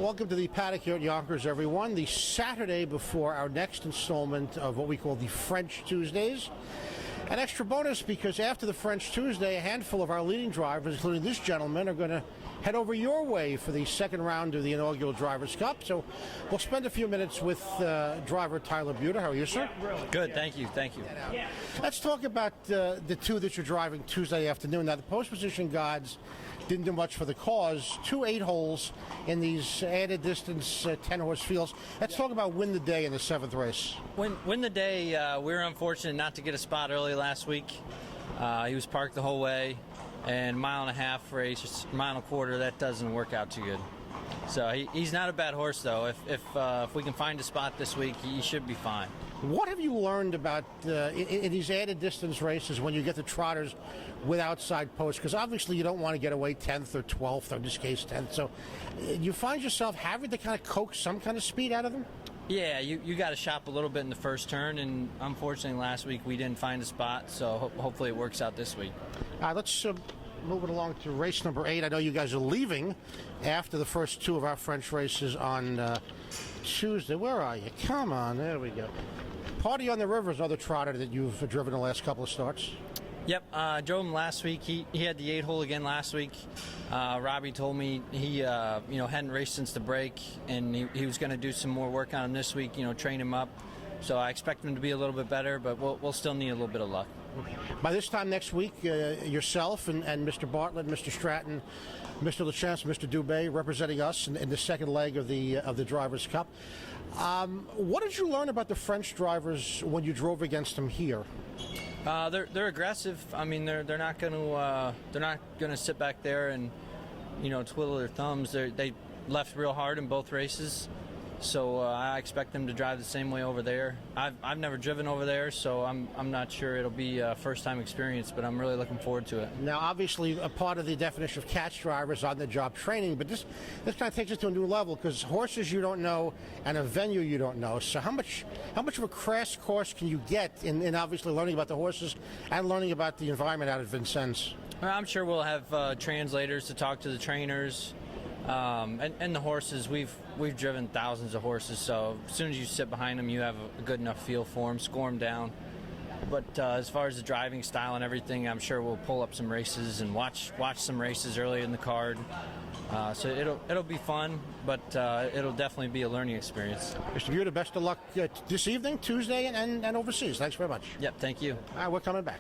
Welcome to the paddock here at Yonkers, everyone. The Saturday before our next installment of what we call the French Tuesdays. An extra bonus because after the French Tuesday, a handful of our leading drivers, including this gentleman, are going to head over your way for the second round of the inaugural Drivers' Cup. So we'll spend a few minutes with driver Tyler Buter. How are you, sir? Good, thank you. Let's talk about the two that you're driving Tuesday afternoon. Now, the post position gods didn't do much for the cause. 2 8-holes in these added distance 10-horse fields. Let's talk about win the day in the 7th race. Win the day, we were unfortunate not to get a spot early last week. He was parked the whole way, and mile-and-a-half race, mile-and-a-quarter, that doesn't work out too good. So he's not a bad horse, though. If we can find a spot this week, he should be fine. What have you learned about in these added distance races when you get the trotters with outside posts? Because obviously you don't want to get away 10th or 12th, or in this case 10th. So you find yourself having to kind of coax some kind of speed out of them? Yeah, you got to shop a little bit in the first turn, and unfortunately last week we didn't find a spot, so hopefully it works out this week. All right, let's move it along to race number 8. I know you guys are leaving after the first two of our French races on Tuesday. Where are you? Come on, there we go. Party on the River is another trotter that you've driven the last couple of starts. Yep, drove him last week. He had the 8-hole again last week. Robbie told me he hadn't raced since the break, and he was going to do some more work on him this week. Train him up. So I expect him to be a little bit better, but we'll still need a little bit of luck. By this time next week, yourself and Mr. Bartlett, Mr. Stratton, Mr. Lachance, Mr. Dubé representing us in the second leg of the Drivers' Cup. What did you learn about the French drivers when you drove against them here? They're aggressive. I mean, they're not going to sit back there and twiddle their thumbs. They left real hard in both races. So I expect them to drive the same way over there. I've never driven over there, so I'm not sure it'll be a first-time experience, but I'm really looking forward to it. Now, obviously, a part of the definition of catch drivers on-the-job training, but this kind of takes us to a new level because horses you don't know and a venue you don't know. So how much of a crash course can you get in obviously learning about the horses and learning about the environment out at Vincennes? I'm sure we'll have translators to talk to the trainers. And the horses, we've driven thousands of horses, so as soon as you sit behind them, you have a good enough feel for them, score them down. But as far as the driving style and everything, I'm sure we'll pull up some races and watch some races early in the card. So it'll be fun, but it'll definitely be a learning experience. Mr. Buter, best of luck this evening, Tuesday, and overseas. Thanks very much. Yep, thank you. All right, we're coming back.